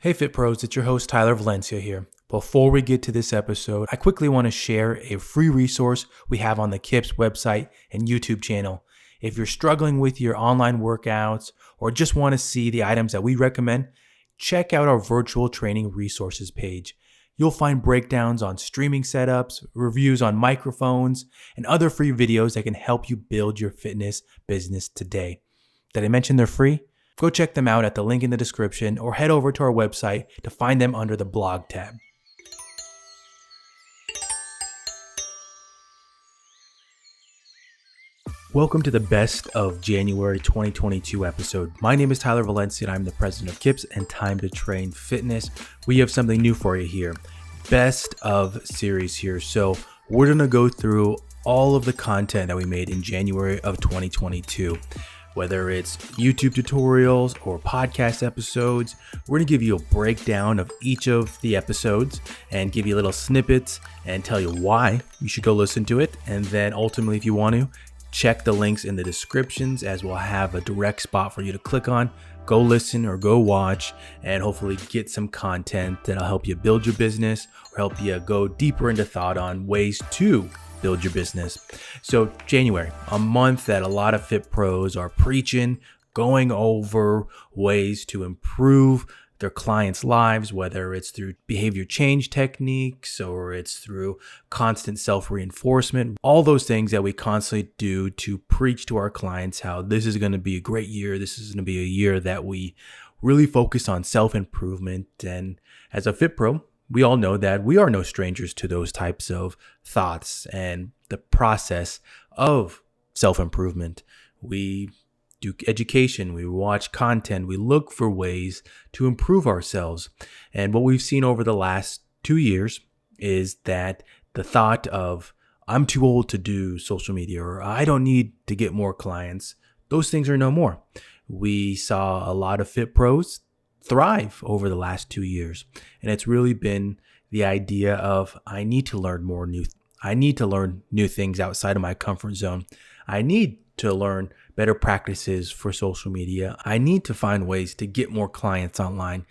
Hey Fit Pros, it's your host Tyler Valencia here. Before we get to this episode, I quickly want to share a free resource we have on the KIPS website and YouTube channel. If you're struggling with your online workouts or just want to see the items that we recommend, check out our virtual training resources page. You'll find breakdowns on streaming setups, reviews on microphones, and other free videos that can help you build your fitness business today. Did I mention they're free? Go check them out at the link in the description or head over to our website to find them under the blog tab. Welcome to the best of January 2022 episode. My name is Tyler Valencia and I'm the president of KIPS and Time to Train Fitness. We have something new for you here. Best of series here. So we're going to go through all of the content that we made in January of 2022. Whether it's YouTube tutorials or podcast episodes, we're going to give you a breakdown of each of the episodes and give you little snippets and tell you why you should go listen to it. And then ultimately, if you want to, check the links in the descriptions as we'll have a direct spot for you to click on, go listen or go watch, and hopefully get some content that'll help you build your business or help you go deeper into thought on ways to build your business. So January, a month that a lot of fit pros are preaching, going over ways to improve their clients' lives, whether it's through behavior change techniques or it's through constant self-reinforcement, all those things that we constantly do to preach to our clients how this is going to be a great year. This is going to be a year that we really focus on self-improvement. And as a fit pro, we all know that we are no strangers to those types of thoughts and the process of self-improvement. We do education, we watch content, we look for ways to improve ourselves. And what we've seen over the last 2 years is that the thought of, I'm too old to do social media, or I don't need to get more clients, those things are no more. We saw a lot of fit pros thrive over the last 2 years. And it's really been the idea of, I need to learn new things outside of my comfort zone. I need to learn better practices for social media. I need to find ways to get more clients online,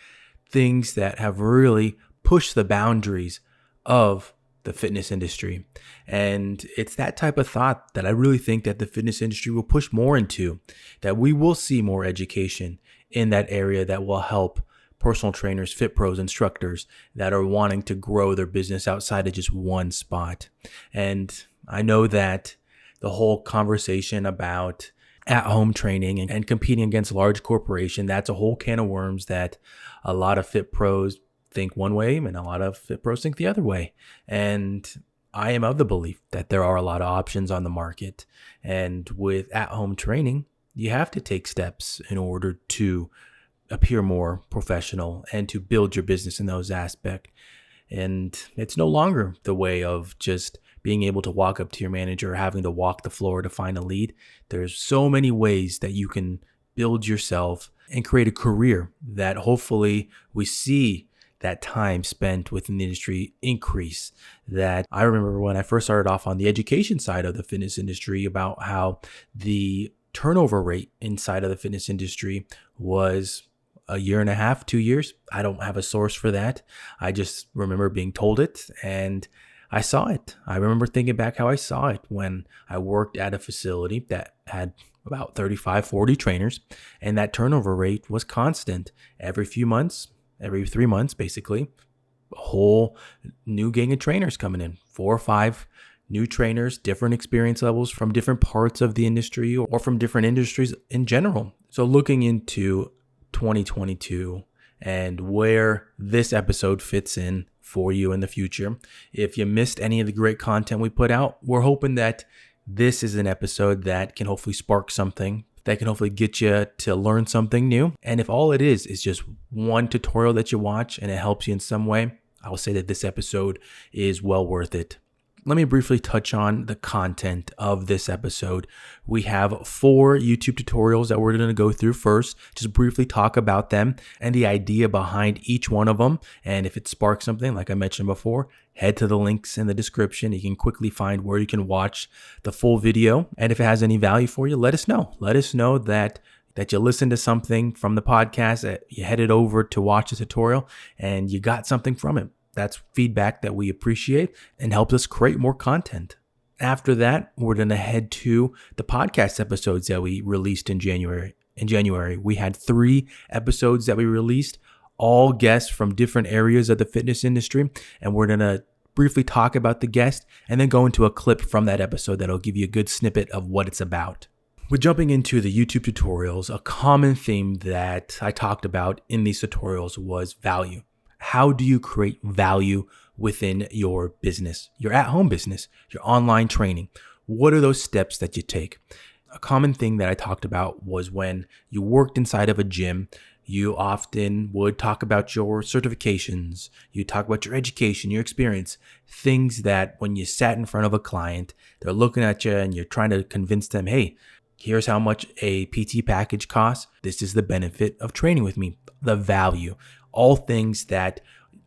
things that have really pushed the boundaries of the fitness industry. And it's that type of thought that I really think that the fitness industry will push more into, that we will see more education in that area that will help personal trainers, fit pros, instructors that are wanting to grow their business outside of just one spot. And I know that the whole conversation about at-home training and competing against large corporation, that's a whole can of worms that a lot of fit pros think one way and a lot of fit pros think the other way. And I am of the belief that there are a lot of options on the market. And with at-home training, you have to take steps in order to appear more professional and to build your business in those aspects. And it's no longer the way of just being able to walk up to your manager or having to walk the floor to find a lead. There's so many ways that you can build yourself and create a career that hopefully we see that time spent within the industry increase. That I remember when I first started off on the education side of the fitness industry about how the turnover rate inside of the fitness industry was a year and a half, 2 years. I don't have a source for that. I just remember being told it and I saw it. I remember thinking back how I saw it when I worked at a facility that had about 35, 40 trainers, and that turnover rate was constant. Every few months, every 3 months, basically, a whole new gang of trainers coming in, 4 or 5 new trainers, different experience levels from different parts of the industry or from different industries in general. So looking into 2022 and where this episode fits in for you in the future. If you missed any of the great content we put out, we're hoping that this is an episode that can hopefully spark something, that can hopefully get you to learn something new. And if all it is just one tutorial that you watch and it helps you in some way, I will say that this episode is well worth it. Let me briefly touch on the content of this episode. We have 4 YouTube tutorials that we're going to go through first, just briefly talk about them and the idea behind each one of them. And if it sparks something, like I mentioned before, head to the links in the description. You can quickly find where you can watch the full video. And if it has any value for you, let us know. Let us know that that you listened to something from the podcast, that you headed over to watch the tutorial and you got something from it. That's feedback that we appreciate and helps us create more content. After that, we're going to head to the podcast episodes that we released in January. In January, we had 3 episodes that we released, all guests from different areas of the fitness industry. And we're going to briefly talk about the guest and then go into a clip from that episode that'll give you a good snippet of what it's about. With jumping into the YouTube tutorials, a common theme that I talked about in these tutorials was value. How do you create value within your business, your at-home business, your online training? What are those steps that you take? A common thing that I talked about was when you worked inside of a gym, you often would talk about your certifications, you talk about your education, your experience, things that when you sat in front of a client, they're looking at you and you're trying to convince them, hey, here's how much a PT package costs. This is the benefit of training with me, the value, all things that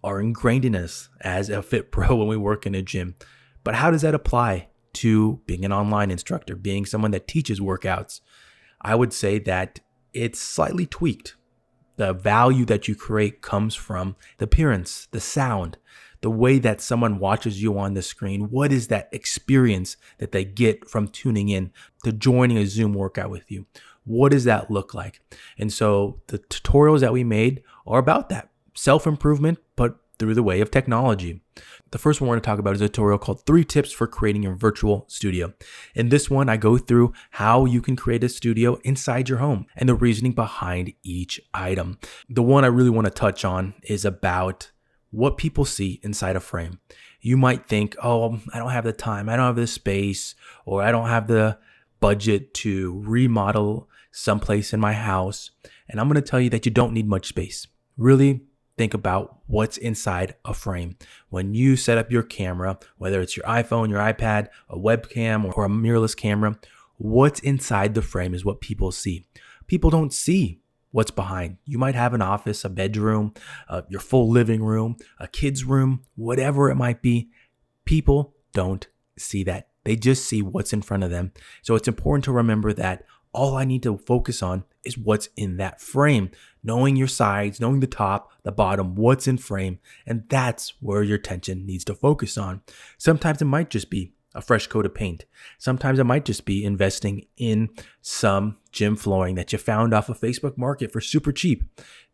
are ingrained in us as a fit pro when we work in a gym. But how does that apply to being an online instructor, being someone that teaches workouts? I would say that it's slightly tweaked. The value that you create comes from the appearance, the sound, the way that someone watches you on the screen. What is that experience that they get from tuning in to joining a Zoom workout with you? What does that look like? And so the tutorials that we made are about that. Self-improvement, but through the way of technology. The first one we're going to talk about is a tutorial called 3 Tips for Creating Your Virtual Studio. In this one, I go through how you can create a studio inside your home and the reasoning behind each item. The one I really want to touch on is about what people see inside a frame. You might think, oh, I don't have the time, I don't have the space, or I don't have the budget to remodel someplace in my house. And I'm going to tell you that you don't need much space. Really think about what's inside a frame. When you set up your camera, whether it's your iPhone, your iPad, a webcam, or a mirrorless camera, what's inside the frame is what people see. People don't see what's behind. You might have an office, a bedroom, your full living room, a kid's room, whatever it might be. People don't see that. They just see what's in front of them. So it's important to remember that all I need to focus on is what's in that frame, knowing your sides, knowing the top, the bottom, what's in frame. And that's where your attention needs to focus on. Sometimes it might just be a fresh coat of paint. Sometimes it might just be investing in some gym flooring that you found off of Facebook Market for super cheap.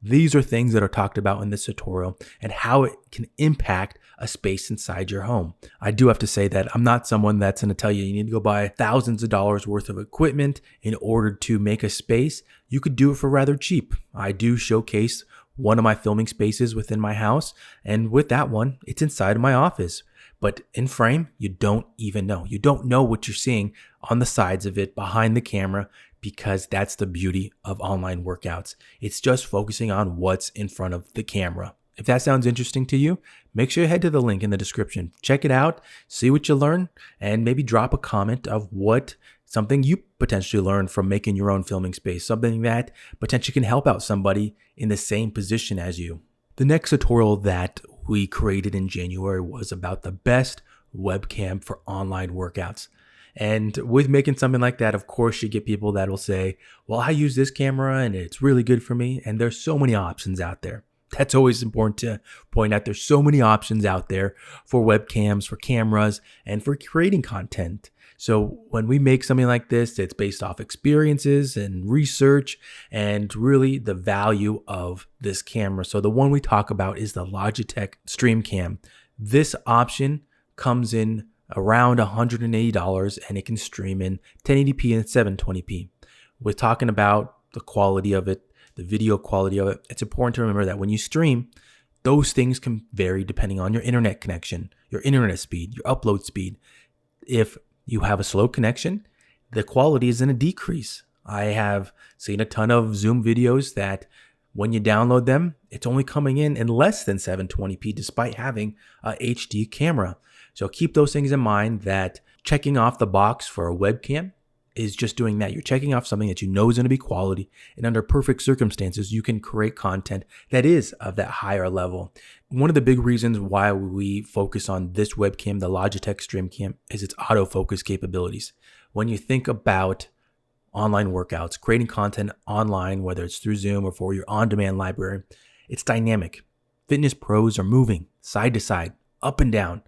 These are things that are talked about in this tutorial and how it can impact a space inside your home. I do have to say that I'm not someone that's going to tell you you need to go buy thousands of dollars worth of equipment in order to make a space. You could do it for rather cheap. I do showcase one of my filming spaces within my house, and with that one, it's inside of my office. But in frame, you don't even know. You don't know what you're seeing on the sides of it, behind the camera, because that's the beauty of online workouts. It's just focusing on what's in front of the camera. If that sounds interesting to you, make sure you head to the link in the description. Check it out, see what you learn, and maybe drop a comment of something you potentially learned from making your own filming space, something that potentially can help out somebody in the same position as you. The next tutorial that we created in January was about the best webcam for online workouts. And with making something like that, of course, you get people that will say, well, I use this camera and it's really good for me. And there's so many options out there. That's always important to point out. There's so many options out there for webcams, for cameras, and for creating content. So when we make something like this, it's based off experiences and research and really the value of this camera. So the one we talk about is the Logitech Stream Cam. This option comes in around $180 and it can stream in 1080p and 720p. We're talking about the quality of it, the video quality of it. It's important to remember that when you stream, those things can vary depending on your internet connection, your internet speed, your upload speed. If you have a slow connection, the quality is in a decrease. I have seen a ton of Zoom videos that when you download them, it's only coming in less than 720p despite having a HD camera. So keep those things in mind, that checking off the box for a webcam is just doing that. You're checking off something that you know is going to be quality, and under perfect circumstances, you can create content that is of that higher level. One of the big reasons why we focus on this webcam, the Logitech Stream Cam, is its autofocus capabilities. When you think about online workouts, creating content online, whether it's through Zoom or for your on-demand library. It's dynamic. Fitness pros are moving side to side, up and down,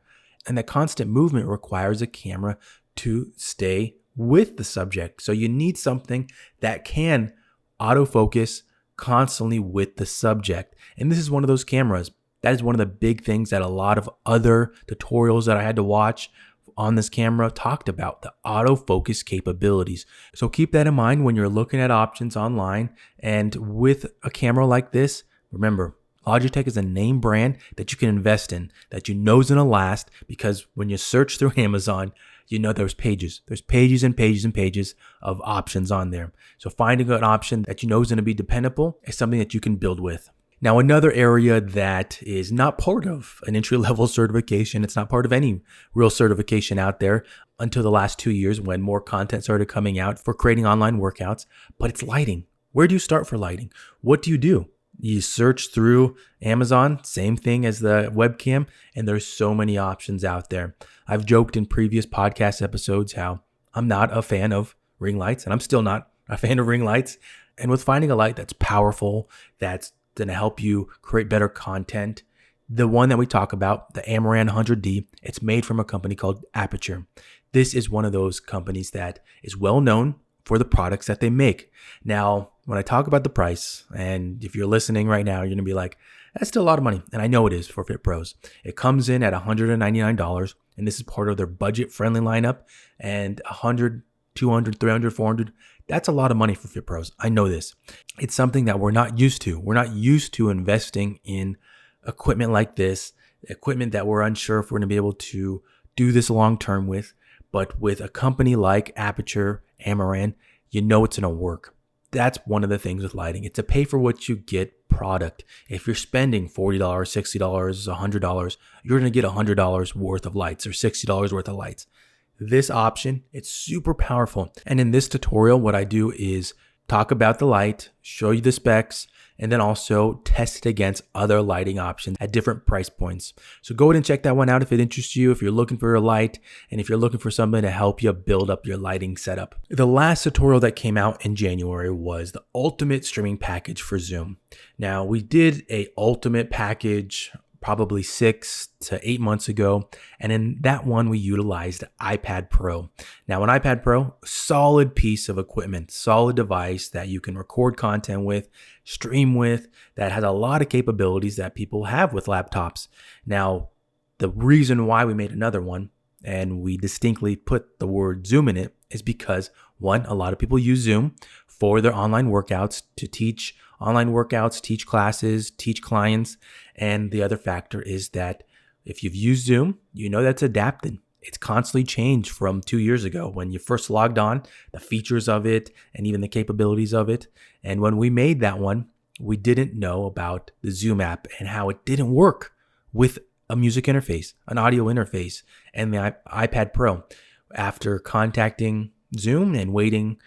and that constant movement requires a camera to stay with the subject. So you need something that can autofocus constantly with the subject. And this is one of those cameras. That is one of the big things that a lot of other tutorials that I had to watch on this camera talked about, the autofocus capabilities. So keep that in mind when you're looking at options online. And with a camera like this, remember, Logitech is a name brand that you can invest in, that you know is going to last, because when you search through Amazon, you know there's pages and pages and pages of options on there. So finding an option that you know is going to be dependable is something that you can build with. Now, another area that is not part of an entry-level certification, it's not part of any real certification out there until the last 2 years when more content started coming out for creating online workouts, but it's lighting. Where do you start for lighting? What do? You search through Amazon, same thing as the webcam, and there's so many options out there. I've joked in previous podcast episodes how I'm not a fan of ring lights, and I'm still not a fan of ring lights. And with finding a light that's powerful, that's going to help you create better content, the one that we talk about, the Amaran 100D, it's made from a company called Aperture. This is one of those companies that is well known for the products that they make. Now, when I talk about the price, and if you're listening right now, you're going to be like, that's still a lot of money. And I know it is for Fit Pros. It comes in at $199, and this is part of their budget-friendly lineup. And $100, $200, $300, $400, that's a lot of money for Fit Pros. I know this. It's something that we're not used to. We're not used to investing in equipment like this, equipment that we're unsure if we're going to be able to do this long-term with. But with a company like Aperture, Amaran, you know it's going to work. That's one of the things with lighting. It's a pay for what you get product. If you're spending $40, $60, $100, you're going to get $100 worth of lights or $60 worth of lights. This option, it's super powerful. And in this tutorial, what I do is talk about the light, show you the specs, and then also test it against other lighting options at different price points. So go ahead and check that one out if it interests you, if you're looking for a light, and if you're looking for something to help you build up your lighting setup. The last tutorial that came out in January was the ultimate streaming package for Zoom. Now, we did a ultimate package probably 6 to 8 months ago. And in that one, we utilized the iPad Pro. Now, an iPad Pro, solid piece of equipment, solid device that you can record content with, stream with, that has a lot of capabilities that people have with laptops. Now, the reason why we made another one, and we distinctly put the word Zoom in it, is because, one, a lot of people use Zoom for their online workouts, to teach online workouts, teach classes, teach clients. And the other factor is that if you've used Zoom, you know that's adapted. It's constantly changed from 2 years ago when you first logged on, the features of it, and even the capabilities of it. And when we made that one, we didn't know about the Zoom app and how it didn't work with a music interface, an audio interface, and the iPad Pro. After contacting Zoom and waiting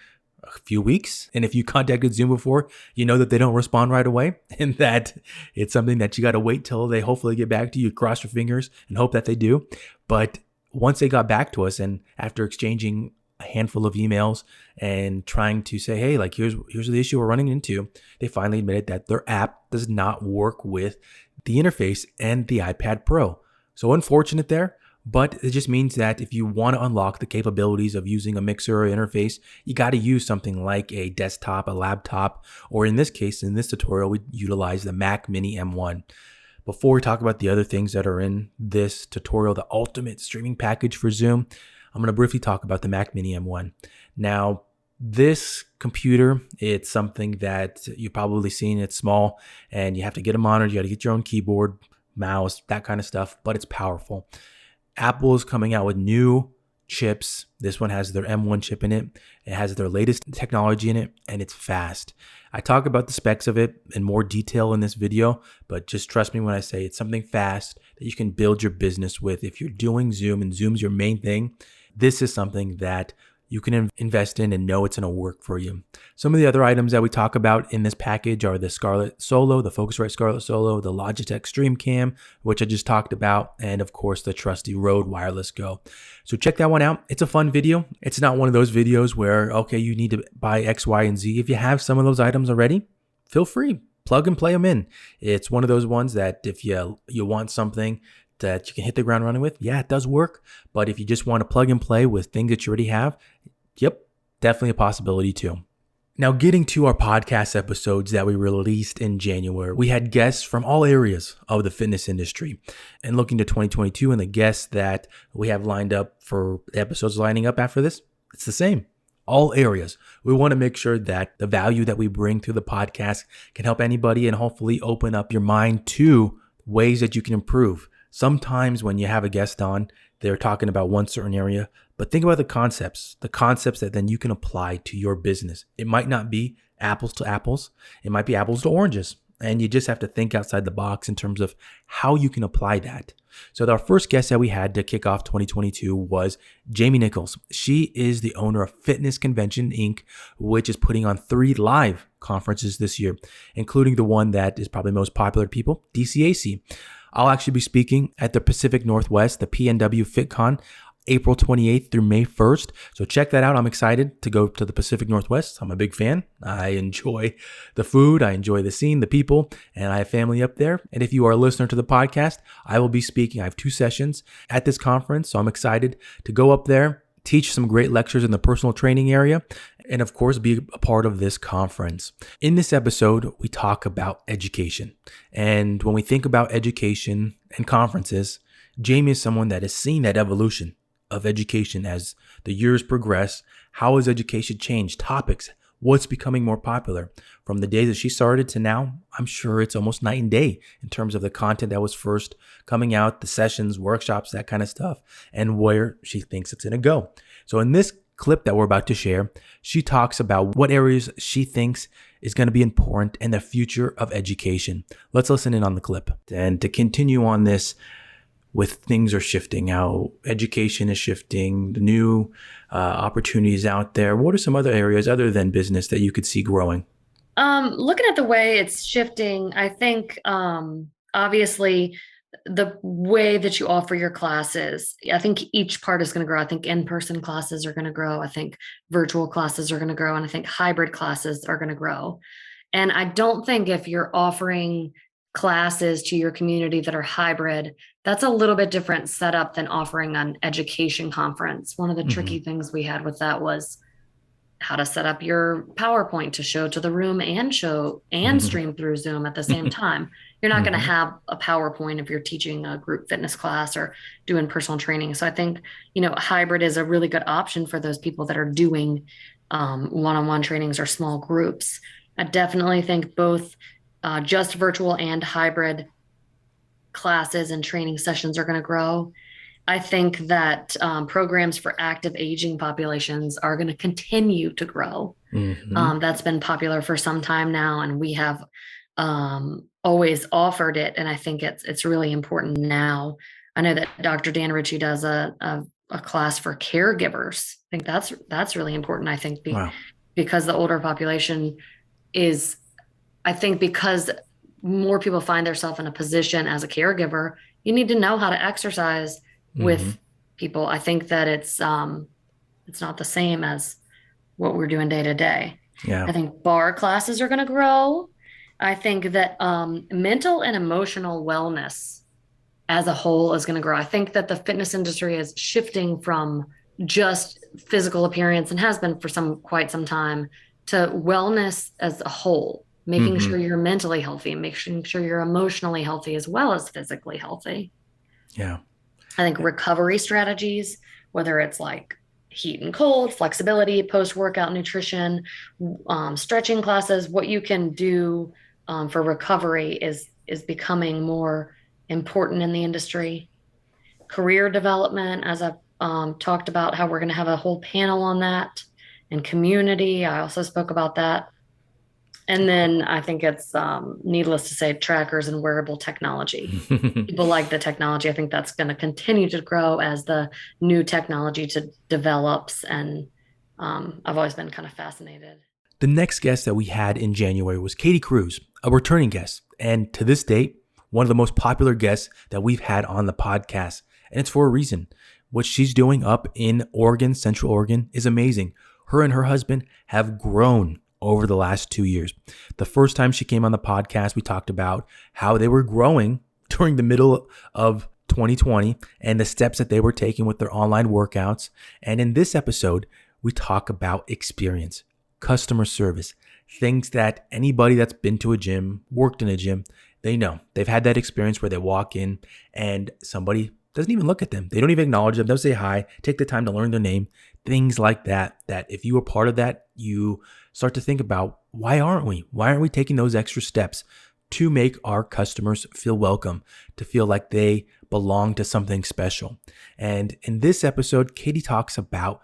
a few weeks, and if you contacted Zoom before, you know that they don't respond right away, and that it's something that you got to wait till they hopefully get back to you. Cross your fingers and hope that they do. But once they got back to us, and after exchanging a handful of emails and trying to say, hey, like here's the issue we're running into, they finally admitted that their app does not work with the interface and the iPad Pro. So unfortunate there. But it just means that if you want to unlock the capabilities of using a mixer or interface, you got to use something like a desktop, a laptop, or in this case, in this tutorial, we utilize the Mac Mini M1. Before we talk about the other things that are in this tutorial, the ultimate streaming package for Zoom, I'm going to briefly talk about the Mac Mini M1. Now, this computer, it's something that you've probably seen. It's small, and you have to get a monitor, you got to get your own keyboard, mouse, that kind of stuff, but it's powerful. Apple is coming out with new chips. This one has their M1 chip in it. It has their latest technology in it, and it's fast. I talk about the specs of it in more detail in this video, but just trust me when I say it's something fast that you can build your business with. If you're doing Zoom and Zoom's your main thing, this is something that you can invest in and know it's going to work for you. Some of the other items that we talk about in this package are the Scarlett Solo, the Focusrite Scarlett Solo, the Logitech Stream Cam, which I just talked about, and of course the trusty Rode Wireless Go. So check that one out. It's a fun video. It's not one of those videos where, okay, you need to buy X, Y, and Z. If you have some of those items already, feel free. Plug and play them in. It's one of those ones that if you want something that you can hit the ground running with, yeah, it does work. But if you just want to plug and play with things that you already have, yep, definitely a possibility too. Now, getting to our podcast episodes that we released in January, we had guests from all areas of the fitness industry. And looking to 2022 and the guests that we have lined up for episodes lining up after this, it's the same. All areas. We want to make sure that the value that we bring through the podcast can help anybody and hopefully open up your mind to ways that you can improve. Sometimes when you have a guest on, they're talking about one certain area, but think about the concepts that then you can apply to your business. It might not be apples to apples. It might be apples to oranges. And you just have to think outside the box in terms of how you can apply that. So our first guest that we had to kick off 2022 was Jamie Nicholls. She is the owner of Fitness Convention, Inc., which is putting on 3 live conferences this year, including the one that is probably most popular to people, DCAC. I'll actually be speaking at the Pacific Northwest, the PNW FitCon, April 28th through May 1st. So check that out. I'm excited to go to the Pacific Northwest. I'm a big fan. I enjoy the food. I enjoy the scene, the people, and I have family up there. And if you are a listener to the podcast, I will be speaking. I have 2 sessions at this conference. So I'm excited to go up there, teach some great lectures in the personal training area, and of course, be a part of this conference. In this episode, we talk about education. And when we think about education and conferences, Jamie is someone that has seen that evolution of education as the years progress. How has education changed? Topics, what's becoming more popular? From the days that she started to now, I'm sure it's almost night and day in terms of the content that was first coming out, the sessions, workshops, that kind of stuff, and where she thinks it's going to go. So in this clip that we're about to share, she talks about what areas she thinks is going to be important in the future of education. Let's listen in on the clip. And to continue on this, with things are shifting, how education is shifting, the new opportunities out there, what are some other areas other than business that you could see growing? Looking at the way it's shifting, I think obviously the way that you offer your classes, I think each part is going to grow. I think in-person classes are going to grow. I think virtual classes are going to grow. And I think hybrid classes are going to grow. And I don't think if you're offering classes to your community that are hybrid, that's a little bit different setup than offering an education conference. One of the tricky things we had with that was how to set up your PowerPoint to show to the room and stream through Zoom at the same time. You're not going to have a PowerPoint if you're teaching a group fitness class or doing personal training. So I think, hybrid is a really good option for those people that are doing one-on-one trainings or small groups. I definitely think both just virtual and hybrid classes and training sessions are going to grow. I think that programs for active aging populations are going to continue to grow. That's been popular for some time now, and we have always offered it. And I think it's really important now. I know that Dr. Dan Ritchie does a class for caregivers. I think that's really important. I think because the older population is, I think because more people find themselves in a position as a caregiver, you need to know how to exercise with people. I think that it's not the same as what we're doing day to day. Yeah. I think bar classes are going to grow. I think that mental and emotional wellness as a whole is going to grow. I think that the fitness industry is shifting from just physical appearance, and has been for quite some time, to wellness as a whole, making sure you're mentally healthy, making sure you're emotionally healthy as well as physically healthy. Yeah. I think recovery strategies, whether it's like heat and cold, flexibility, post-workout nutrition, stretching classes, what you can do for recovery is becoming more important in the industry. Career development, as I've talked about, how we're going to have a whole panel on that, and community. I also spoke about that. And then I think it's needless to say, trackers and wearable technology. People like the technology. I think that's going to continue to grow as the new technology develops and I've always been kind of fascinated. The next guest that we had in January was Cruz, a returning guest, and to this date, one of the most popular guests that we've had on the podcast. And it's for a reason. What she's doing up in Oregon, Central Oregon, is amazing. Her and her husband have grown over the last 2 years. The first time she came on the podcast, we talked about how they were growing during the middle of 2020 and the steps that they were taking with their online workouts. And in this episode, we talk about experience, customer service, things that anybody that's been to a gym, worked in a gym, they know. They've had that experience where they walk in and somebody doesn't even look at them. They don't even acknowledge them. They'll say hi, take the time to learn their name, things like that, that if you were part of that, you start to think about, why aren't we? Why aren't we taking those extra steps to make our customers feel welcome, to feel like they belong to something special? And in this episode, Katie talks about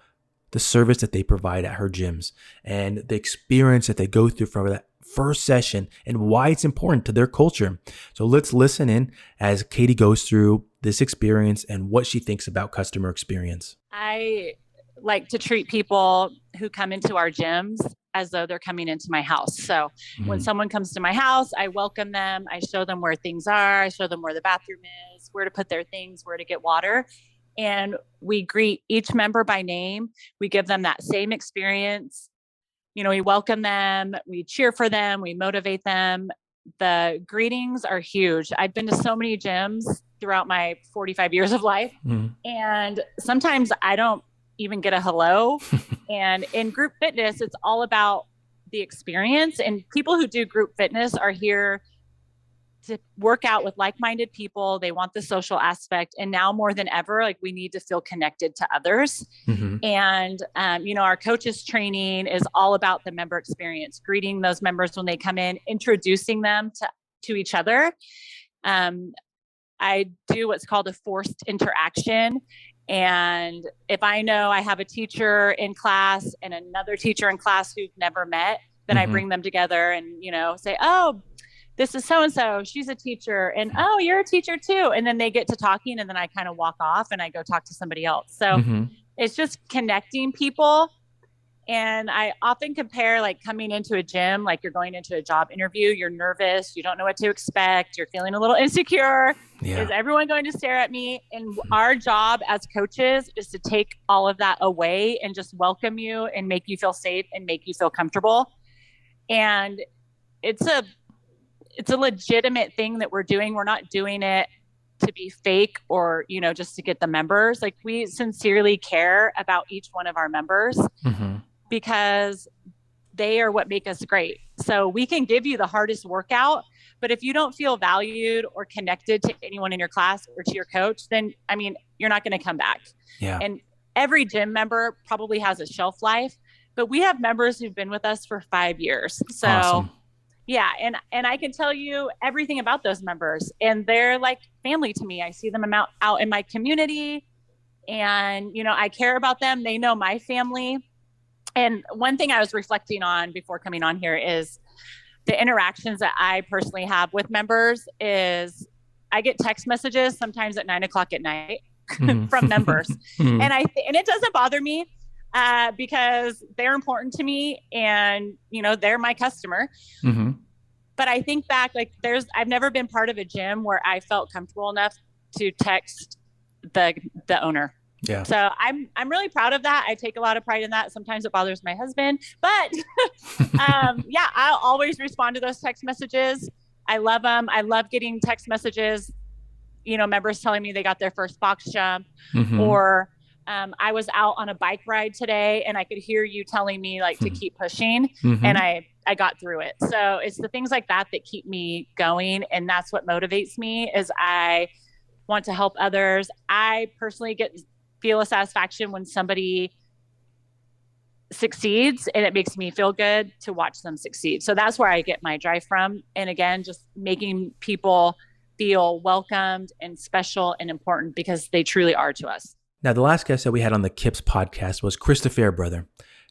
the service that they provide at her gyms and the experience that they go through for that first session and why it's important to their culture. So let's listen in as Katie goes through this experience and what she thinks about customer experience. I like to treat people who come into our gyms as though they're coming into my house. So when someone comes to my house, I welcome them. I show them where things are. I show them where the bathroom is, where to put their things, where to get water. And we greet each member by name. We give them that same experience. You know, we welcome them, we cheer for them, we motivate them. The greetings are huge. I've been to so many gyms throughout my 45 years of life. And sometimes I don't even get a hello. And in group fitness, it's all about the experience. And people who do group fitness are here to work out with like-minded people. They want the social aspect. And now more than ever, like, we need to feel connected to others. And, you know, our coaches training is all about the member experience, greeting those members when they come in, introducing them to each other. I do what's called a forced interaction. And if I know I have a teacher in class and another teacher in class who've never met, then I bring them together and, you know, say, oh, this is so-and-so, she's a teacher, and oh, you're a teacher too. And then they get to talking and then I kind of walk off and I go talk to somebody else. So it's just connecting people. And I often compare, like, coming into a gym, like you're going into a job interview, you're nervous, you don't know what to expect, you're feeling a little insecure. Is everyone going to stare at me? And our job as coaches is to take all of that away and just welcome you and make you feel safe and make you feel comfortable. And it's a legitimate thing that we're doing. We're not doing it to be fake or, you know, just to get the members. Like, we sincerely care about each one of our members because they are what make us great. So we can give you the hardest workout, but if you don't feel valued or connected to anyone in your class or to your coach, then, I mean, you're not going to come back. And every gym member probably has a shelf life, but we have members who've been with us for 5 years. So awesome. Yeah. And I can tell you everything about those members, and they're like family to me. I see them out in my community, and, you know, I care about them. They know my family. And one thing I was reflecting on before coming on here is the interactions that I personally have with members is I get text messages sometimes at 9:00 at night from members. And it doesn't bother me because they're important to me and, you know, they're my customer. But I think back, like, I've never been part of a gym where I felt comfortable enough to text the owner. So I'm really proud of that. I take a lot of pride in that. Sometimes it bothers my husband, but I'll always respond to those text messages. I love them. I love getting text messages, you know, members telling me they got their first box jump, or I was out on a bike ride today and I could hear you telling me, like, to keep pushing, and I got through it. So it's the things like that that keep me going. And that's what motivates me, is I want to help others. I personally feel a satisfaction when somebody succeeds, and it makes me feel good to watch them succeed. So that's where I get my drive from. And again, just making people feel welcomed and special and important, because they truly are to us. Now, the last guest that we had on the KIPS podcast was Christa Fairbrother.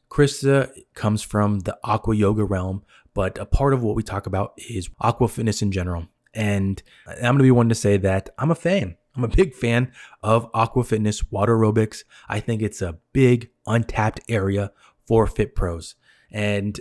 Christa comes from the Aqua Yoga realm, but a part of what we talk about is aqua fitness in general. And I'm going to be one to say that I'm a fan. I'm a big fan of aqua fitness, water aerobics. I think it's a big untapped area for fit pros. And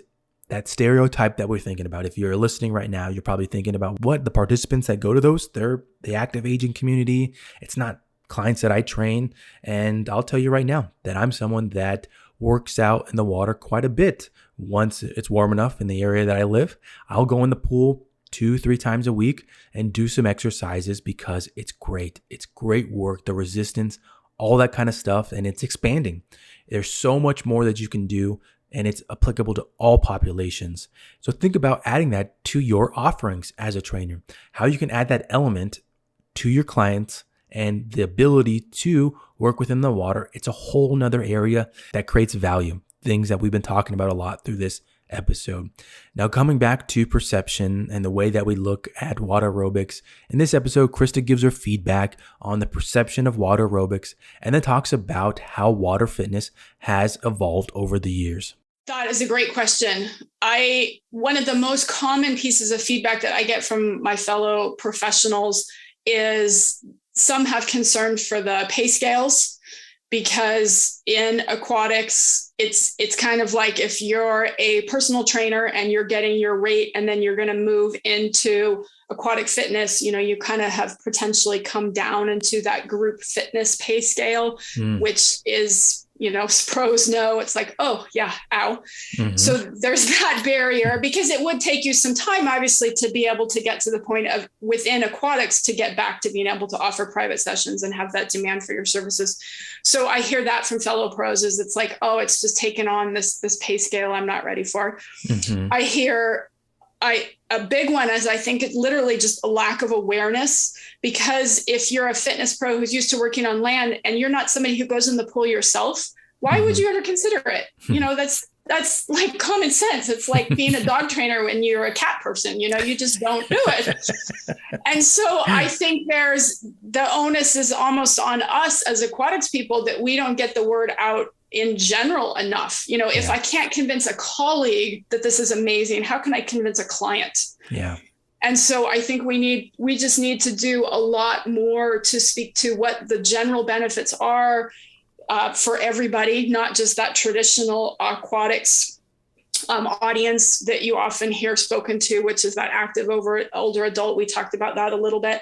that stereotype that we're thinking about, if you're listening right now, you're probably thinking about what the participants that go to those, they're the active aging community. It's not clients that I train. And I'll tell you right now that I'm someone that works out in the water quite a bit. Once it's warm enough in the area that I live, I'll go in the pool 2-3 times a week and do some exercises because it's great. It's great work, the resistance, all that kind of stuff, and it's expanding. There's so much more that you can do, and it's applicable to all populations. So think about adding that to your offerings as a trainer, how you can add that element to your clients and the ability to work within the water. It's a whole nother area that creates value, things that we've been talking about a lot through this episode. Now, coming back to perception and the way that we look at water aerobics, in this episode, Christa gives her feedback on the perception of water aerobics and then talks about how water fitness has evolved over the years. That is a great question. One of the most common pieces of feedback that I get from my fellow professionals is some have concern for the pay scales, because in aquatics, it's kind of like if you're a personal trainer and you're getting your rate and then you're going to move into aquatic fitness, you kind of have potentially come down into that group fitness pay scale, which is, pros know it's like, oh yeah, ow. Mm-hmm. So there's that barrier, because it would take you some time, obviously, to be able to get to the point of within aquatics to get back to being able to offer private sessions and have that demand for your services. So I hear that from fellow pros is it's like, oh, it's just taken on this pay scale I'm not ready for. Mm-hmm. I hear a big one is I think it's literally just a lack of awareness, because if you're a fitness pro who's used to working on land and you're not somebody who goes in the pool yourself, why would you ever consider it? That's like common sense. It's like being a dog trainer when you're a cat person, you just don't do it. And so I think the onus is almost on us as aquatics people that we don't get the word out in general enough. If I can't convince a colleague that this is amazing, how can I convince a client? Yeah. And so I think we just need to do a lot more to speak to what the general benefits are for everybody, not just that traditional aquatics audience that you often hear spoken to, which is that active older adult. We talked about that a little bit,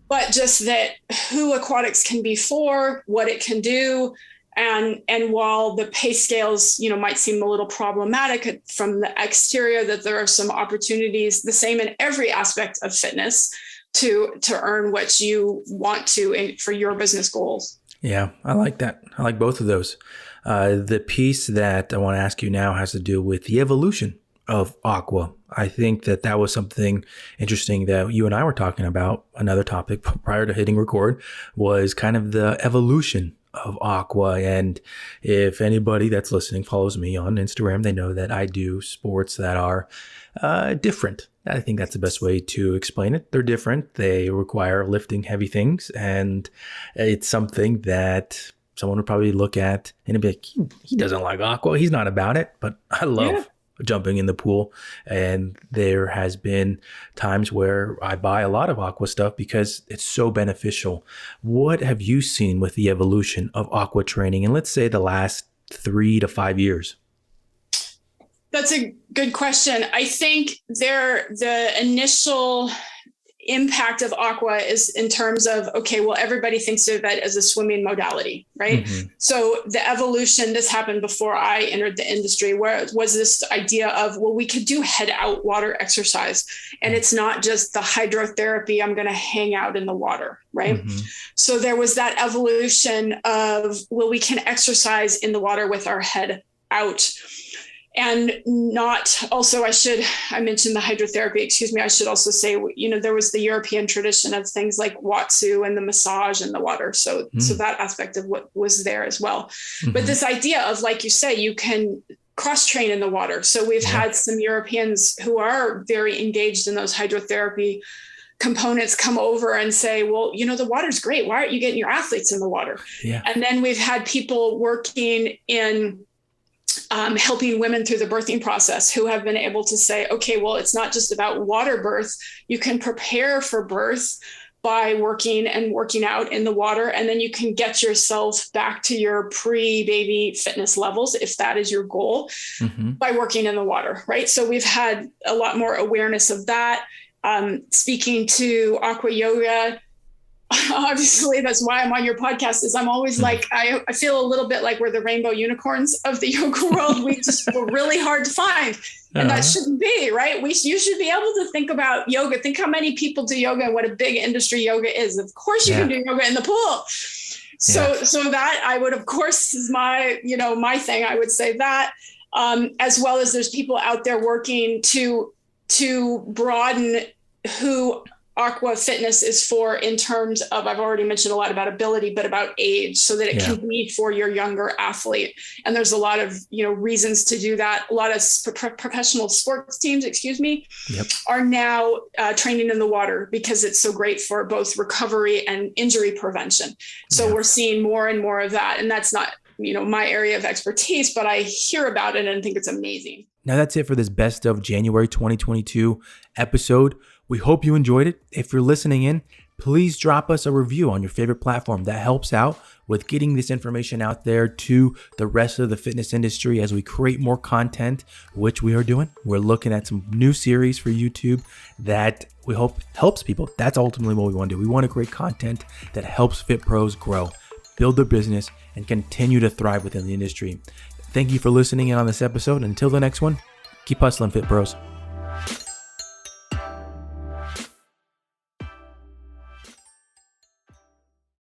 but just that who aquatics can be for, what it can do. And while the pay scales, might seem a little problematic from the exterior, that there are some opportunities, the same in every aspect of fitness, to earn what you want to for your business goals. Yeah, I like that. I like both of those. The piece that I want to ask you now has to do with the evolution of Aqua. I think that was something interesting that you and I were talking about. Another topic prior to hitting record was kind of the evolution of Aqua. And if anybody that's listening follows me on Instagram, they know that I do sports that are different. I think that's the best way to explain it. They're different. They require lifting heavy things, and it's something that someone would probably look at and be like, he doesn't like Aqua. He's not about it, but I love jumping in the pool. And there has been times where I buy a lot of Aqua stuff because it's so beneficial. What have you seen with the evolution of Aqua training in, let's say, the last 3 to 5 years? That's a good question. I think the initial impact of Aqua is in terms of, okay, well, everybody thinks of it as a swimming modality, right? Mm-hmm. So the evolution, this happened before I entered the industry, where it was this idea of, well, we could do head out water exercise. And it's not just the hydrotherapy, I'm going to hang out in the water, right? Mm-hmm. So there was that evolution of, well, we can exercise in the water with our head out. And not also, I mentioned the hydrotherapy, I should also say, there was the European tradition of things like Watsu and the massage in the water. So that aspect of what was there as well. Mm-hmm. But this idea of, like you say, you can cross train in the water. So we've had some Europeans who are very engaged in those hydrotherapy components come over and say, well, the water's great. Why aren't you getting your athletes in the water? Yeah. And then we've had people working in helping women through the birthing process who have been able to say, okay, well, it's not just about water birth. You can prepare for birth by working out in the water. And then you can get yourself back to your pre-baby fitness levels, if that is your goal, by working in the water, right? So we've had a lot more awareness of that. Speaking to Aqua Yoga, obviously that's why I'm on your podcast, is I'm always like, I feel a little bit like we're the rainbow unicorns of the yoga world. We're really hard to find. And that shouldn't be, right? You should be able to think about yoga. Think how many people do yoga and what a big industry yoga is. Of course you can do yoga in the pool. So that I would, of course, is my thing. I would say that, as well as there's people out there working to broaden who Aqua Fitness is for, in terms of, I've already mentioned a lot about ability, but about age, so that it can be for your younger athlete. And there's a lot of, reasons to do that. A lot of professional sports teams, are now training in the water because it's so great for both recovery and injury prevention. So we're seeing more and more of that. And that's not, my area of expertise, but I hear about it and think it's amazing. Now that's it for this best of January 2022 episode. We hope you enjoyed it. If you're listening in, please drop us a review on your favorite platform. That helps out with getting this information out there to the rest of the fitness industry as we create more content, which we are doing. We're looking at some new series for YouTube that we hope helps people. That's ultimately what we want to do. We want to create content that helps fit pros grow, build their business, and continue to thrive within the industry. Thank you for listening in on this episode. Until the next one, keep hustling, Fit Pros.